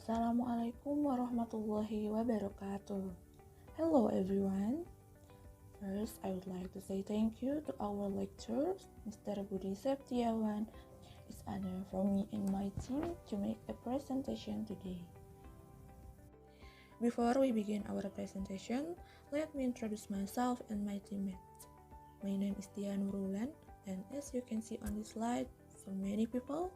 Assalamualaikum warahmatullahi wabarakatuh. Hello everyone. First, I would like to say thank you to our lecturer, Mr. Budi Septiawan. It's an honor for me and my team to make a presentation today. Before we begin our presentation, let me introduce myself and my teammates. My name is Tia Nurulan, and as you can see on this slide, for many people,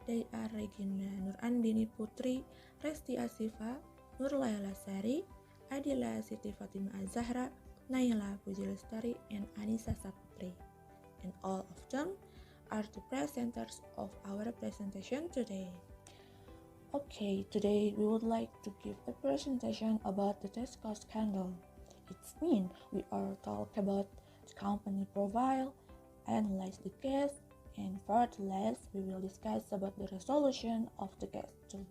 they are Regina Nurandini Putri, Resti Asifa, Nurlayla Sari, Adila Siti Fatima Azahra, Naila Puji Lestari, and Anissa Saputri. And all of them are the presenters of our presentation today. Okay, today we would like to give a presentation about the Tesco scandal. It means we are talk about the company profile, analyze the case, and further, we will discuss about the resolution of the case too.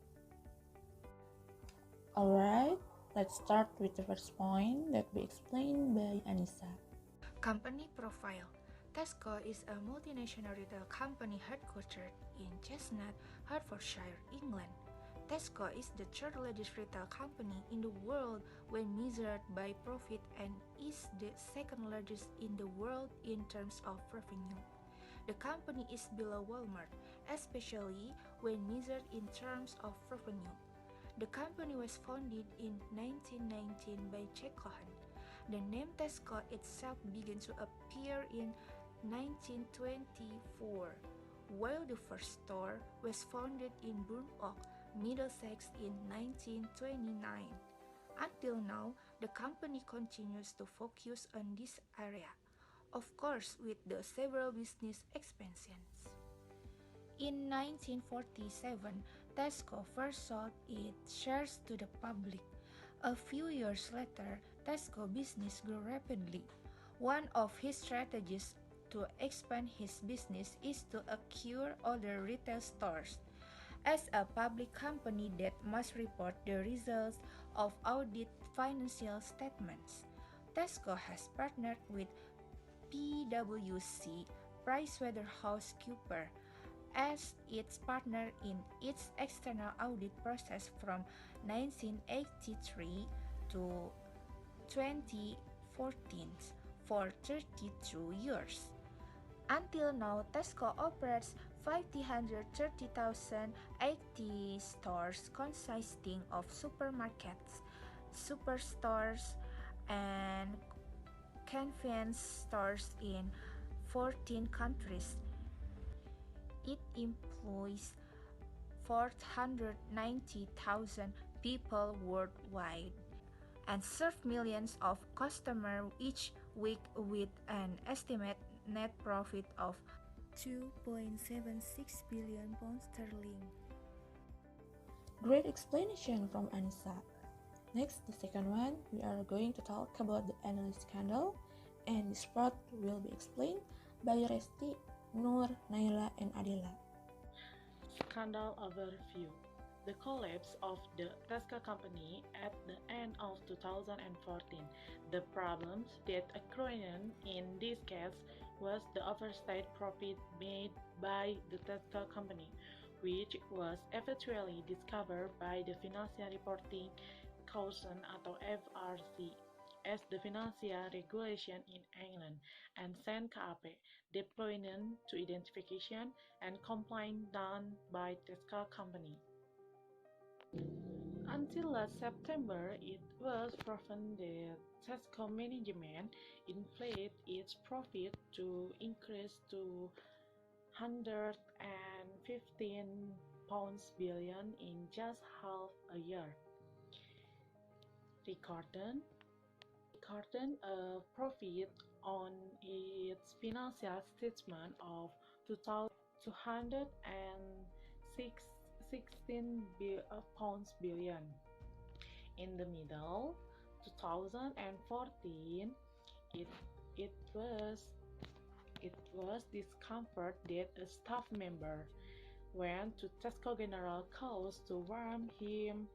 Alright, let's start with the first point that will be explained by Anissa. Company profile. Tesco is a multinational retail company headquartered in Chestnut, Hertfordshire, England. Tesco is the third largest retail company in the world when measured by profit and is the second largest in the world in terms of revenue. The company is below Walmart, especially when measured in terms of revenue. The company was founded in 1919 by Jack Cohen. The name Tesco itself began to appear in 1924, while the first store was founded in Burn Oak, Middlesex in 1929. Until now, the company continues to focus on this area, of course with the several business expansions. In 1947, Tesco first sold its shares to the public. A few years later, Tesco business grew rapidly. One of his strategies to expand his business is to acquire other retail stores. As a public company that must report the results of audit financial statements, Tesco has partnered with PwC, PricewaterhouseCoopers, as its partner in its external audit process from 1983 to 2014 for 32 years. Until now, Tesco operates 530,080 stores consisting of supermarkets, superstores, and convenience stores in 14 countries. It employs 490,000 people worldwide and serves millions of customers each week with an estimated net profit of £2.76 billion. Great explanation from Anissa. Next, the second one, we are going to talk about the analyst scandal, and this part will be explained by Resti, Nur, Naila, and Adila. Scandal overview. The collapse of the Tesco company at the end of 2014. The problems that occurred in this case was the overstated profit made by the Tesco company, which was eventually discovered by the Financial Reporting Council atau FRC as the financial regulation in England and sent KAP deployment to identification and complaint done by Tesco company. Until last September, it was proven that Tesco management inflated its profit to increase to £115 billion in just half a year, recording a profit on its financial statement of £216 billion. In the middle 2014, it was discovered that a staff member went to Tesco General Cause to warn him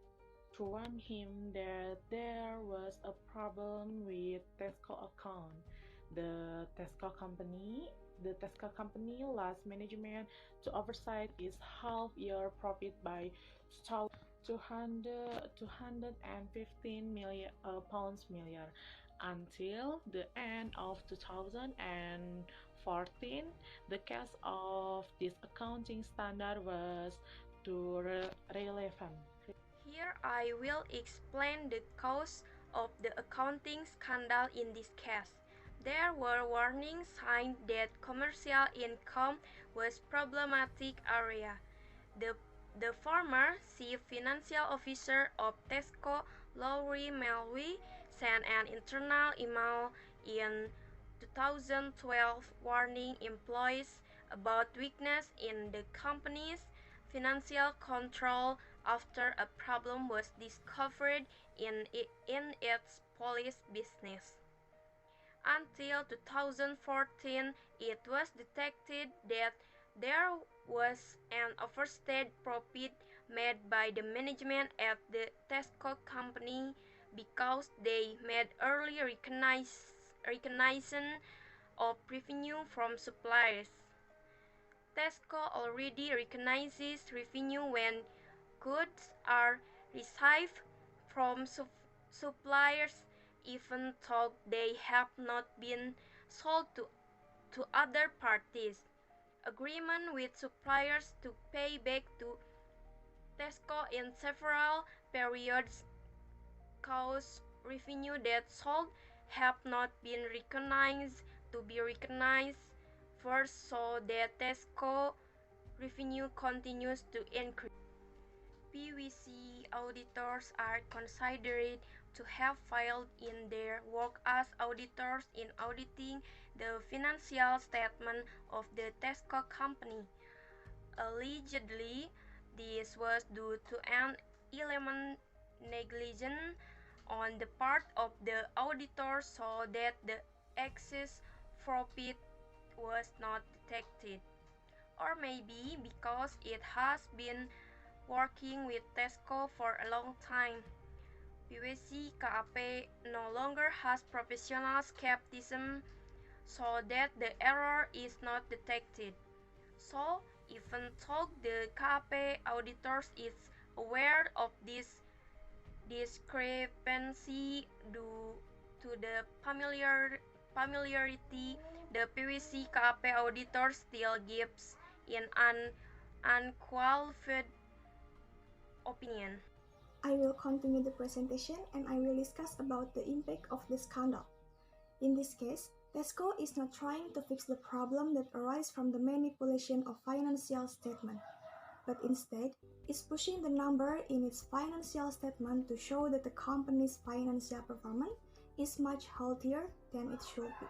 that there was a problem with Tesco account. The Tesco company lost management to oversight its half-year profit by 215 million pounds million. Until the end of 2014, the case of this accounting standard was too relevant. Here I will explain the cause of the accounting scandal in this case. There were warning signs that commercial income was problematic area. The former chief financial officer of Tesco, Lawrie Melwy, sent an internal email in 2012 warning employees about weakness in the company's financial control after a problem was discovered in its Polish business. Until 2014, it was detected that there was an overstated profit made by the management at the Tesco company because they made early recognition of revenue from suppliers. Tesco already recognizes revenue when goods are received from suppliers even though they have not been sold to other parties. Agreement with suppliers to pay back to Tesco in several periods cause revenue that sold have not been recognized to be recognized first so that Tesco revenue continues to increase. PwC auditors are considered to have failed in their work as auditors in auditing the financial statement of the Tesco company. Allegedly, this was due to an element negligence on the part of the auditor so that the excess profit was not detected. Or maybe because it has been working with Tesco for a long time. PwC KAP no longer has professional skepticism so that the error is not detected. So, even though the KAP auditors is aware of this discrepancy due to the familiarity, the PwC KAP auditor still gives an unqualified opinion. I will continue the presentation and I will discuss about the impact of the scandal. In this case, Tesco is not trying to fix the problem that arises from the manipulation of financial statement, but instead is pushing the number in its financial statement to show that the company's financial performance is much healthier than it should be.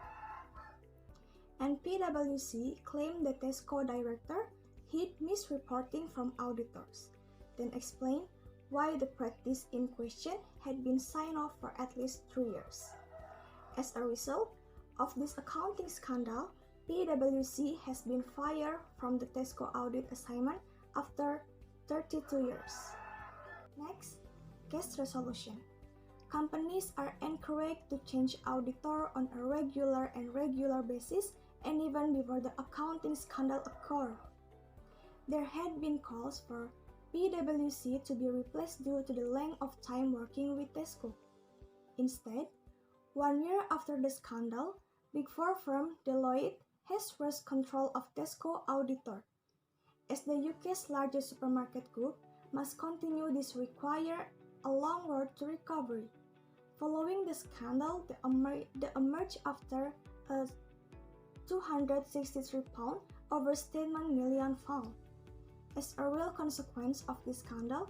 And PwC claimed the Tesco director hid misreporting from auditors, then explained why the practice in question had been signed off for at least 3 years. As a result of this accounting scandal, PwC has been fired from the Tesco audit assignment after 32 years. Next, case resolution. Companies are encouraged to change auditor on a regular basis and even before the accounting scandal occurred. There had been calls for PwC to be replaced due to the length of time working with Tesco. Instead, 1 year after the scandal, Big Four firm Deloitte has lost control of Tesco auditor. As the UK's largest supermarket group must continue this require a long road to recovery. Following the scandal, they emerged after a £263 overstatement million found. As a real consequence of this scandal,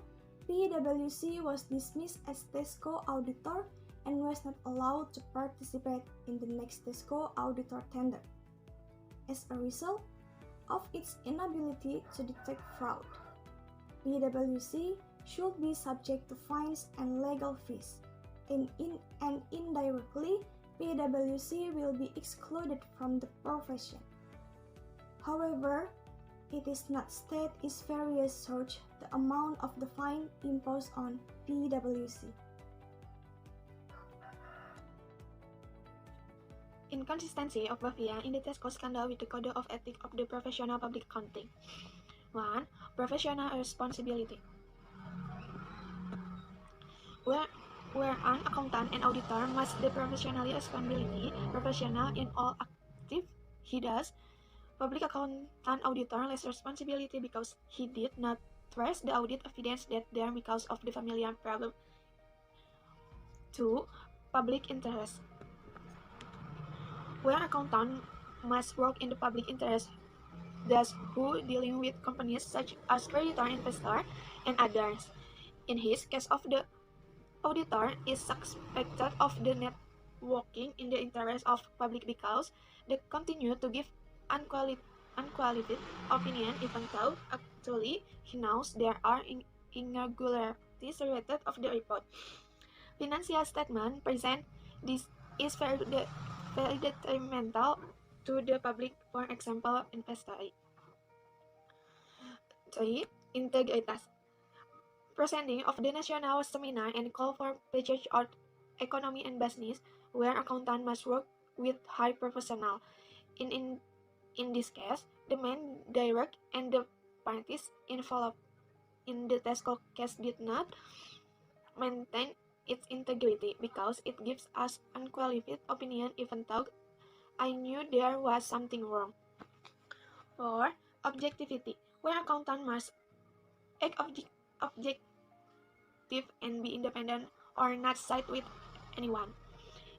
PwC was dismissed as Tesco auditor and was not allowed to participate in the next Tesco auditor tender. As a result of its inability to detect fraud, PwC should be subject to fines and legal fees, and indirectly, PwC will be excluded from the profession. However, it is not stated is various search the amount of the fine imposed on PwC. Inconsistency of behavior in the Tesco scandal with the Code of Ethics of the Professional Public Accounting. 1. Professional responsibility. where an accountant and auditor must be professionally professional in all active he does. Public accountant auditor less responsibility because he did not trace the audit evidence that there because of the familiar problem. 2. Public interest. Where accountant must work in the public interest, thus who dealing with companies such as creditor, investor, and others. In his case of the auditor is suspected of the net working in the interest of public because they continue to give unqualified opinion even though actually he knows there are irregularities related of the report. Financial statement present this is very detrimental to the public, for example, investor. 3. Integritas. Presenting of the national seminar and call for package of economy and business, where accountant must work with high professional. In this case, the main direct and the parties involved in the Tesco case did not maintain its integrity because it gives us unqualified opinion even though I knew there was something wrong. 4. Objectivity, where accountant must act objective and be independent or not side with anyone.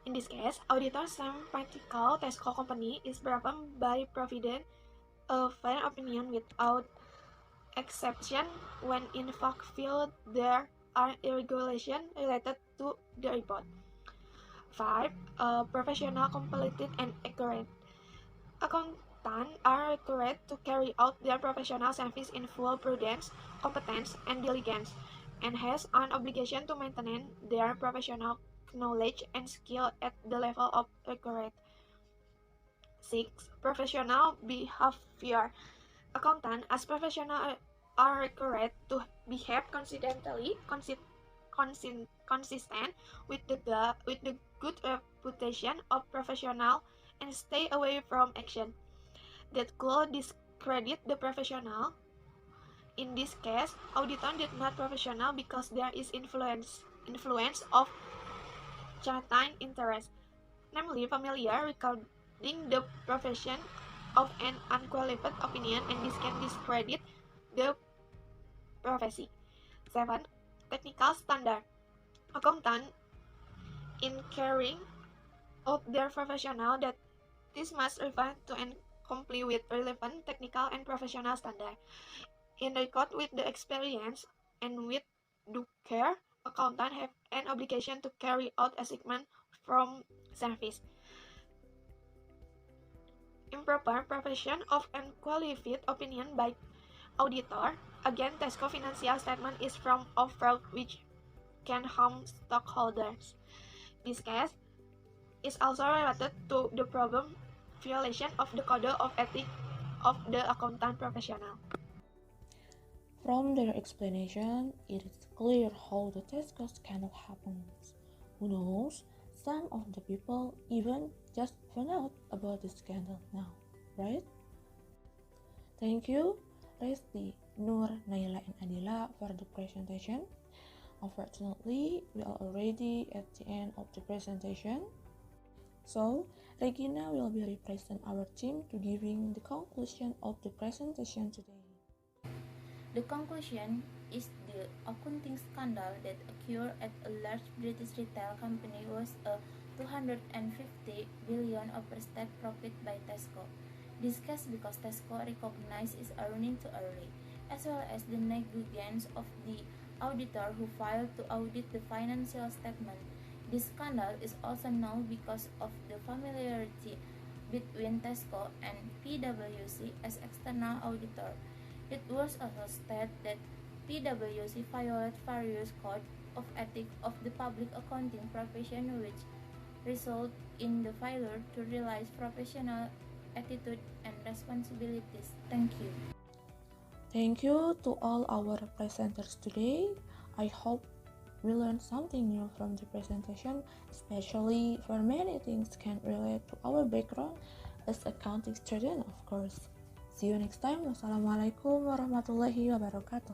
In this case, auditor some particular Tesco company is proven by providing a fair opinion without exception when in fact feel there are irregularities related to the report. 5. Professional, completed, and accurate. Accountants are required to carry out their professional service in full prudence, competence, and diligence, and has an obligation to maintain their professional knowledge and skill at the level of required. 6. Professional behavior. Accountants as professionals are required to behave consistently, consistent with the good reputation of professional and stay away from action that could discredit the professional. In this case, auditor did not professional because there is influence of certain interest, namely familiar regarding the profession of an unqualified opinion, and this can discredit the profession. 7. Technical standard. Accountant in carrying out their professional that this must refer to and comply with relevant technical and professional standard. In record with the experience and with due care, accountants have an obligation to carry out assignment from service. Improper provision of unqualified opinion by auditor. Again, Tesco financial statement is from of fraud which can harm stockholders. This case is also related to the problem violation of the code of ethics of the accountant professional. From their explanation, it is clear how the Tesco scandal happens. Who knows, some of the people even just found out about the scandal now, right? Thank you, Resti, Nur, Naila, and Adila for the presentation. Unfortunately, we are already at the end of the presentation. So, Regina will be representing our team to giving the conclusion of the presentation today. The conclusion is the accounting scandal that occurred at a large British retail company was a 250 billion overstated profit by Tesco. This case because Tesco recognized its earnings too early, as well as the negligence of the auditor who failed to audit the financial statement. This scandal is also known because of the familiarity between Tesco and PwC as external auditor. It was also stated that PwC violated various codes of ethics of the public accounting profession, which result in the failure to realize professional attitude and responsibilities. Thank you. Thank you to all our presenters today. I hope we learned something new from the presentation, especially for many things can relate to our background as accounting student, of course. See you next time. Wassalamualaikum warahmatullahi wabarakatuh.